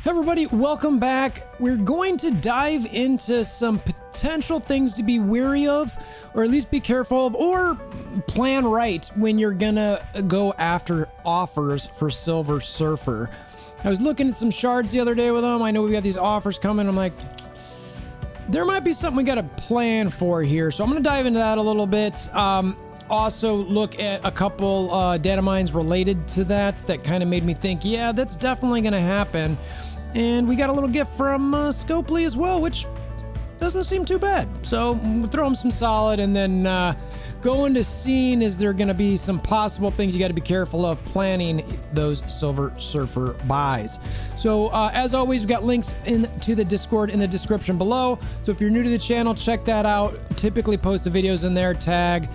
Hey everybody, welcome back. We're going to dive into some potential things to be wary of, or at least be careful of, or plan right when you're gonna go after offers for Silver Surfer. I was looking at some shards the other day with them. I know we've got these offers coming. I'm like, there might be something we got to plan for here. So I'm going to dive into that a little bit. Also look at a couple data mines related to that kind of made me think, yeah, that's definitely going to happen. And we got a little gift from Scopely as well, which doesn't seem too bad. So we'll throw them some solid, and then go into scene. Is there going to be some possible things you got to be careful of planning those Silver Surfer buys? So as always, we've got links into the Discord in the description below. So if you're new to the channel, check that out. Typically post the videos in there, tag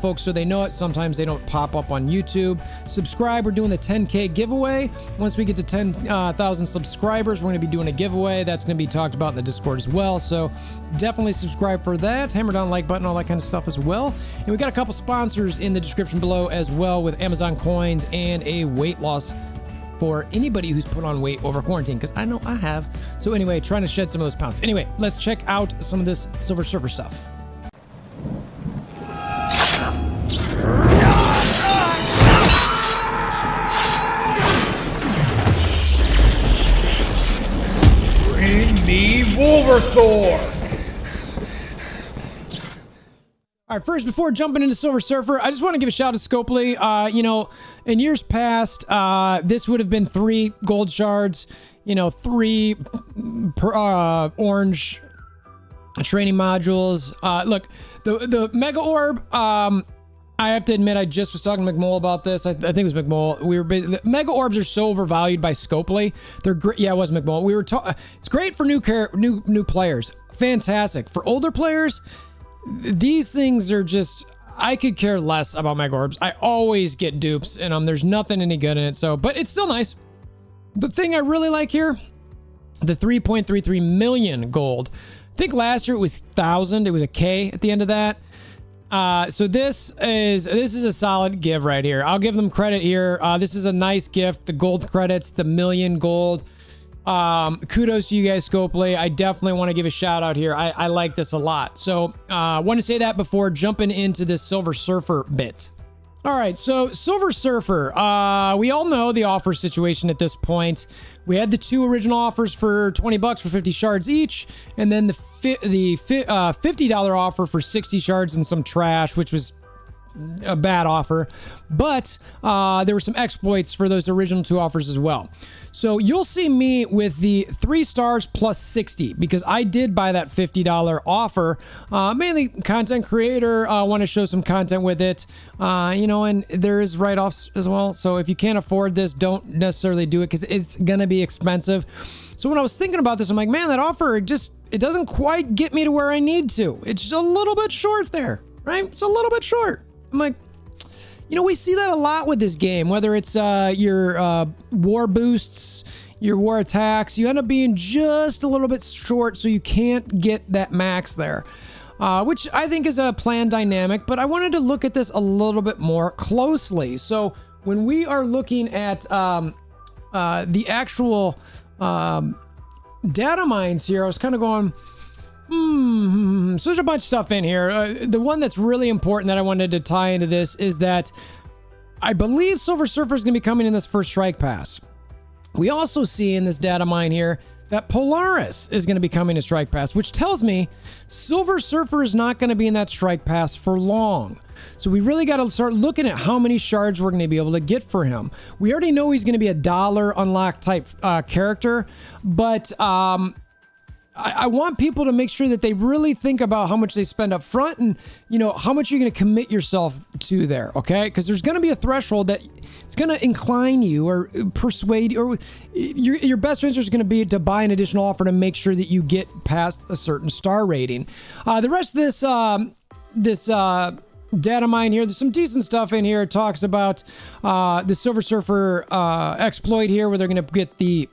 folks so they know it. Sometimes they don't pop up on YouTube. Subscribe. We're doing the 10K giveaway. Once we get to 10,000 subscribers, we're going to be doing a giveaway. That's going to be talked about in the Discord as well. So definitely subscribe for that. Hammer down the like button, all that kind of stuff as well. And we got a couple sponsors in the description below as well, with Amazon coins and a weight loss for anybody who's put on weight over quarantine, because I know I have. So anyway, trying to shed some of those pounds. Anyway, let's check out some of this Silver Surfer stuff. Bring me WolverThor! All right, first, before jumping into Silver Surfer, I just want to give a shout out to Scopely. You know, in years past, this would have been 3 gold shards, 3 orange training modules. Look, the Mega Orb, I have to admit, I just was talking to McMole about this. I think it was McMole. The Mega Orbs are so overvalued by Scopely. They're great. Yeah, it was McMole. We were it's great for new players. Fantastic. For older players, these things are just, I could care less about Mega Orbs. I always get dupes in them. There's nothing any good in it. So, but it's still nice. The thing I really like here, the 3.33 million gold. I think last year it was 1,000. It was a K at the end of that. So this is a solid give right here. I'll give them credit here. This is a nice gift. The gold credits, the million gold. Kudos to you guys, Scopely. I definitely want to give a shout out here. I like this a lot. So want to say that before jumping into this Silver Surfer bit. All right, so Silver Surfer, we all know the offer situation at this point. We had the 2 original offers for 20 bucks for 50 shards each, and then the $50 offer for 60 shards and some trash, which was a bad offer. But there were some exploits for those original 2 offers as well. So you'll see me with the 3 stars plus 60, because I did buy that $50 offer. Mainly content creator, want to show some content with it, and there is write-offs as well. So if you can't afford this, don't necessarily do it, because it's gonna be expensive. So when I was thinking about this, I'm like, man, that offer, it doesn't quite get me to where I need to. It's just a little bit short there, right? It's a little bit short. I'm like, we see that a lot with this game, whether it's your war boosts, your war attacks, you end up being just a little bit short, so you can't get that max there, which I think is a planned dynamic, but I wanted to look at this a little bit more closely. So when we are looking at the actual data mines here, I was kind of going, so there's a bunch of stuff in here. The one that's really important that I wanted to tie into this is that I believe Silver Surfer is going to be coming in this first strike pass. We also see in this data mine here that Polaris is going to be coming to strike pass, which tells me Silver Surfer is not going to be in that strike pass for long. So we really got to start looking at how many shards we're going to be able to get for him. We already know he's going to be a dollar unlock type character, but I want people to make sure that they really think about how much they spend up front, and how much you're going to commit yourself to there, okay? Because there's going to be a threshold that it's going to incline you or persuade, or your best interest is going to be to buy an additional offer to make sure that you get past a certain star rating. The rest of this data mine here, there's some decent stuff in here. It talks about the Silver Surfer exploit here, where they're going to get the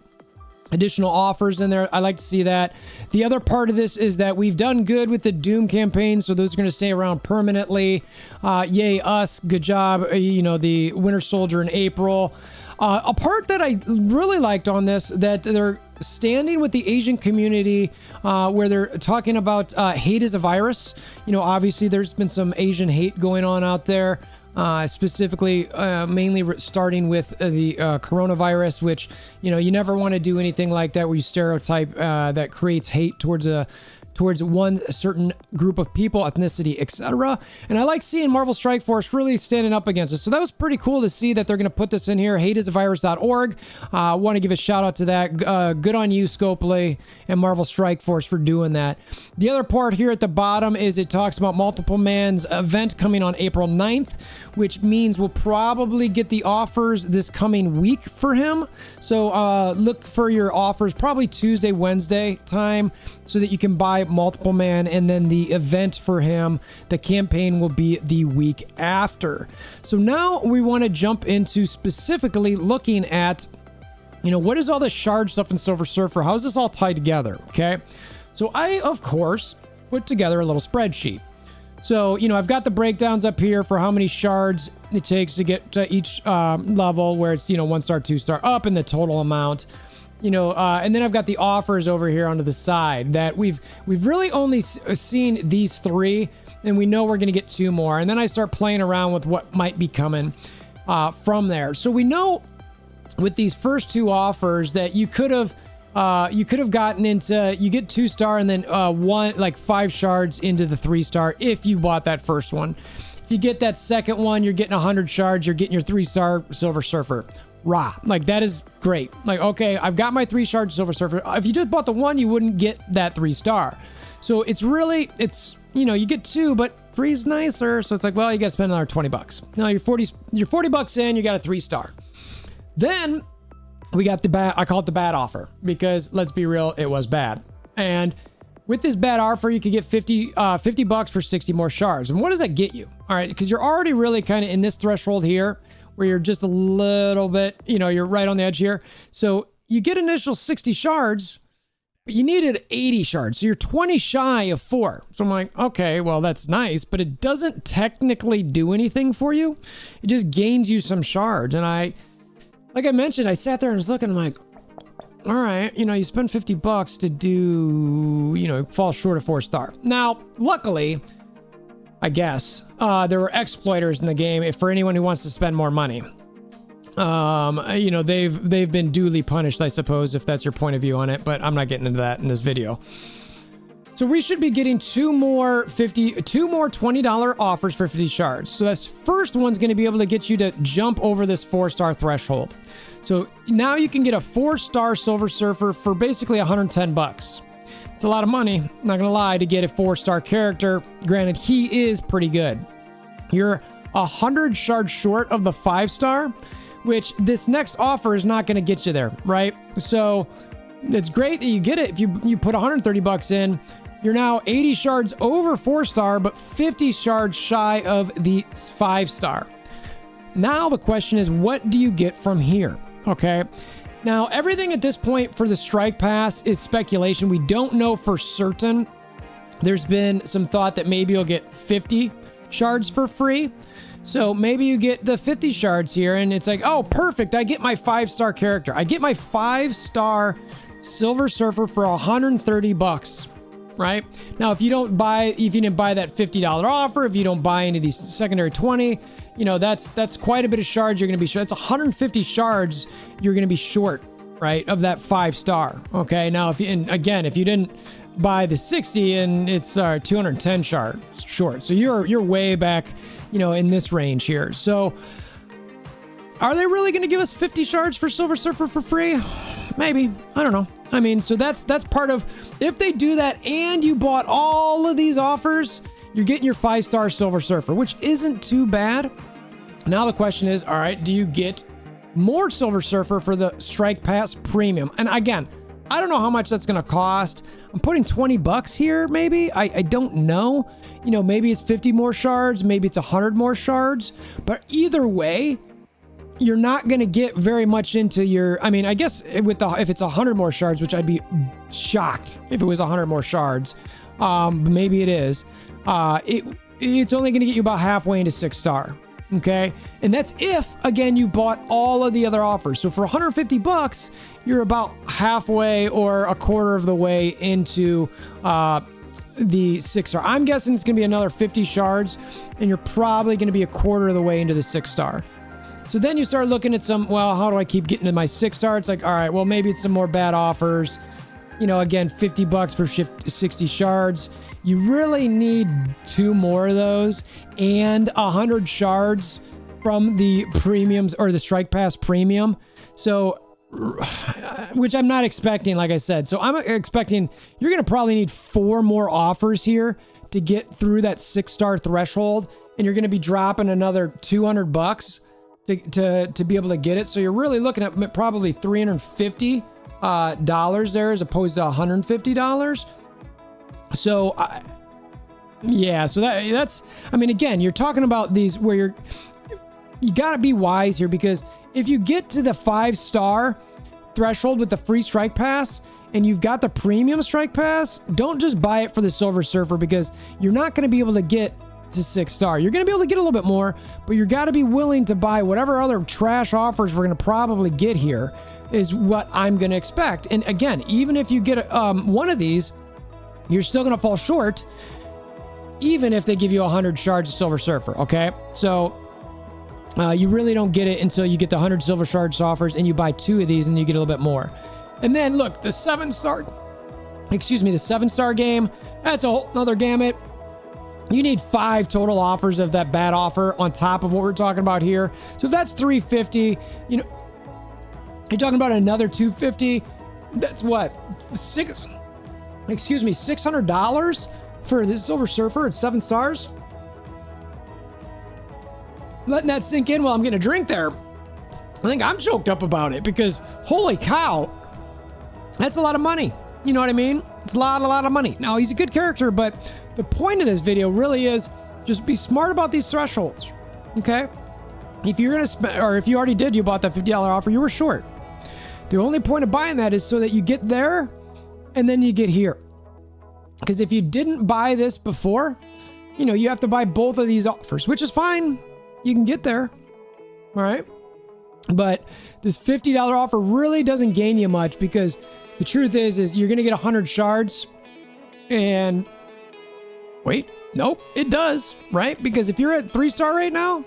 additional offers in there. I like to see that. The other part of this is that we've done good with the Doom campaign, so those are going to stay around permanently. Yay us, good job. The Winter Soldier in April. A part that I really liked on this, that they're standing with the Asian community, where they're talking about hate is a virus. You know, obviously there's been some Asian hate going on out there. Specifically, mainly starting with the coronavirus, which, you know, you never want to do anything like that where you stereotype that creates hate towards one certain group of people, ethnicity, etc. And I like seeing Marvel Strike Force really standing up against it. So that was pretty cool to see that they're going to put this in here. Hateisavirus.org. Want to give a shout out to that. Good on you, Scopely and Marvel Strike Force, for doing that. The other part here at the bottom is it talks about Multiple Man's event coming on April 9th, which means we'll probably get the offers this coming week for him. So look for your offers probably Tuesday, Wednesday time, so that you can buy Multiple Man, and then the event for him, the campaign, will be the week after. So now we want to jump into specifically looking at, you know, what is all this shard stuff in Silver Surfer? How is this all tied together? Okay. So I, of course, put together a little spreadsheet. So, you know, I've got the breakdowns up here for how many shards it takes to get to each level, where it's, you know, 1 star, 2 star up, and the total amount. You know, and then I've got the offers over here onto the side that we've really only seen these 3, and we know we're going to get 2 more. And then I start playing around with what might be coming from there. So we know with these first 2 offers that you could have gotten into, you get 2 star and then 5 shards into the 3 star if you bought that first one. If you get that second one, you're getting 100 shards, you're getting your 3 star Silver Surfer. Rah. Like, that is great. Like, okay, I've got my 3 shard Silver Surfer. If you just bought the 1, you wouldn't get that 3 star. So it's, you know, you get 2, but 3 is nicer. So it's like, well, you got to spend another $20. No, you're 40 bucks in, you got a 3 star. Then we got the bad, I call it the bad offer, because let's be real, it was bad. And with this bad offer, you could get 50 bucks for 60 more shards. And what does that get you? All right, because you're already really kind of in this threshold here, where you're just a little bit, you know, you're right on the edge here. So you get initial 60 shards, but you needed 80 shards. So you're 20 shy of 4. So I'm like, okay, well, that's nice, but it doesn't technically do anything for you. It just gains you some shards. And like I mentioned, I sat there and was looking, I'm like, all right, you know, you spend 50 bucks to do, you know, fall short of 4 star. Now, luckily, I guess, there were exploiters in the game for anyone who wants to spend more money. You know, they've been duly punished, I suppose, if that's your point of view on it, but I'm not getting into that in this video. So we should be getting 2 more $20 offers for 50 shards. So this first one's going to be able to get you to jump over this 4 star threshold. So now you can get a 4 star Silver Surfer for basically 110 bucks. It's a lot of money, not gonna lie, to get a 4 star character. Granted, he is pretty good. You're 100 shards short of the 5 star, which this next offer is not gonna get you there, right? So it's great that you get it. If you put 130 bucks in, you're now 80 shards over 4 star, but 50 shards shy of the 5 star. Now the question is, what do you get from here? Okay. Now, everything at this point for the Strike Pass is speculation. We don't know for certain. There's been some thought that maybe you'll get 50 shards for free. So maybe you get the 50 shards here and it's like, oh, perfect. I get my 5 star character. I get my 5 star Silver Surfer for 130 bucks, right? Now, if you didn't buy that $50 offer, if you don't buy any of these secondary 20, you know, that's quite a bit of shards you're going to be short. That's 150 shards you're going to be short, right, of that 5 star. Okay, now if you didn't buy the 60, and it's 210 shards short, so you're way back, you know, in this range here. So are they really going to give us 50 shards for Silver Surfer for free? Maybe. I don't know. I mean, so that's part of, if they do that and you bought all of these offers, you're getting your 5 star Silver Surfer, which isn't too bad. Now the question is, all right, do you get more Silver Surfer for the Strike Pass Premium? And again, I don't know how much that's going to cost. I'm putting 20 bucks here, maybe. I don't know. You know, maybe it's 50 more shards, maybe it's 100 more shards. But either way, you're not going to get very much into your, I mean, I guess if it's 100 more shards, which I'd be shocked if it was 100 more shards. Maybe it is. It's only going to get you about halfway into 6 star. Okay. And that's if, again, you bought all of the other offers. So for 150 bucks, you're about halfway or a quarter of the way into the 6-star. I'm guessing it's going to be another 50 shards, and you're probably going to be a quarter of the way into the 6-star. So then you start looking at some, well, how do I keep getting to my 6-star? It's like, all right, well, maybe it's some more bad offers. You know, again, 50 bucks for 60 shards. You really need 2 more of those and 100 shards from the premiums or the Strike Pass premium. So, which I'm not expecting, like I said. So I'm expecting you're going to probably need 4 more offers here to get through that 6-star threshold. And you're going to be dropping another 200 bucks to be able to get it. So you're really looking at probably $350 dollars there as opposed to $150. So yeah, so that's, I mean, again, you're talking about these where you got to be wise here, because if you get to the 5-star threshold with the free Strike Pass and you've got the premium Strike Pass, don't just buy it for the Silver Surfer, because you're not going to be able to get to 6-star. You're going to be able to get a little bit more, but you got to be willing to buy whatever other trash offers we're going to probably get here is what I'm going to expect. And again, even if you get one of these, you're still going to fall short, even if they give you 100 shards of Silver Surfer. Okay. So you really don't get it until you get the 100 Silver Shards offers and you buy 2 of these and you get a little bit more. And then look, the 7-star game, that's a whole other gamut. You need 5 total offers of that bad offer on top of what we're talking about here. So if that's 350, you know, you're talking about another 250. That's what, $600 for this Silver Surfer at 7 stars. Letting that sink in while I'm getting a drink there. I think I'm choked up about it, because holy cow, that's a lot of money. You know what I mean? It's a lot of money. Now, he's a good character, but the point of this video really is just be smart about these thresholds. Okay? If you're going to spend, or if you already did, you bought that $50 offer, you were short. The only point of buying that is so that you get there and then you get here. Because if you didn't buy this before, you know, you have to buy both of these offers, which is fine. You can get there. All right. But this $50 offer really doesn't gain you much, because the truth is you're going to get 100 shards. And wait, nope, it does, right? Because if you're at 3-star right now,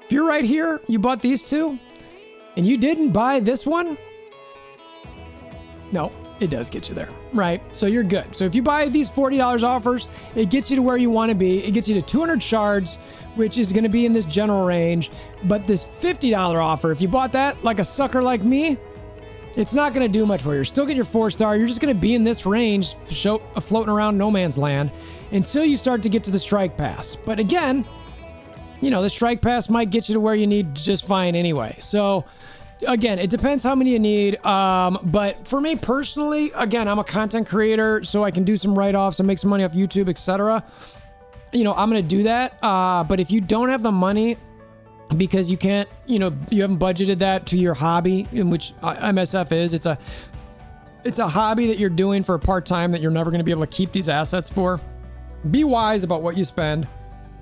if you're right here, you bought these 2 and you didn't buy this one, no, it does get you there, right? So you're good. So if you buy these $40 offers, it gets you to where you want to be. It gets you to 200 shards, which is going to be in this general range. But this $50 offer, if you bought that like a sucker like me, it's not going to do much for you. You're still getting your 4-star. You're just going to be in this range, floating around no man's land until you start to get to the Strike Pass. But again, you know, the Strike Pass might get you to where you need just fine anyway. So again, it depends how many you need. But for me personally, again, I'm a content creator, so I can do some write-offs and make some money off YouTube, etc. You know, I'm going to do that. But if you don't have the money, because you can't, you know, you haven't budgeted that to your hobby, in which MSF is, it's a hobby that you're doing for a part-time that you're never going to be able to keep these assets for. Be wise about what you spend.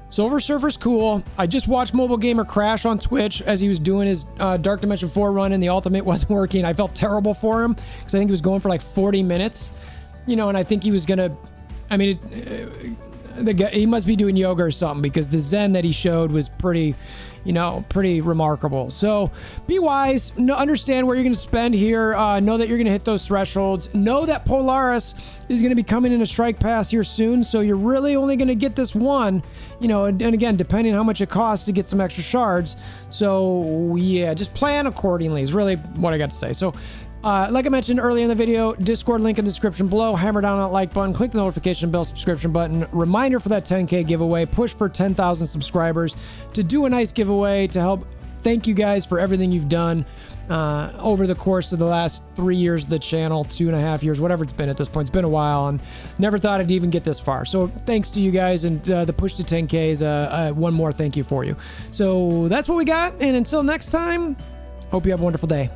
Silver Surfer's cool. I just watched Mobile Gamer crash on Twitch as he was doing his Dark Dimension 4 run, and the ultimate wasn't working. I felt terrible for him because I think he was going for like 40 minutes, you know, and I think he was gonna, I mean, the guy, he must be doing yoga or something, because the Zen that he showed was pretty, you know, pretty remarkable. So be wise, understand where you're going to spend here. Know that you're going to hit those thresholds. Know that Polaris is going to be coming in a Strike Pass here soon. So you're really only going to get this one, you know, and again, depending on how much it costs to get some extra shards. So yeah, just plan accordingly is really what I got to say. So like I mentioned earlier in the video, Discord link in the description below. Hammer down that like button, click the notification bell, subscription button. Reminder for that 10K giveaway. Push for 10,000 subscribers to do a nice giveaway to help thank you guys for everything you've done over the course of the last 3 years of the channel, 2.5 years, whatever it's been at this point. It's been a while, and never thought I'd even get this far. So thanks to you guys, and the push to 10K is one more thank you for you. So that's what we got, and until next time, hope you have a wonderful day.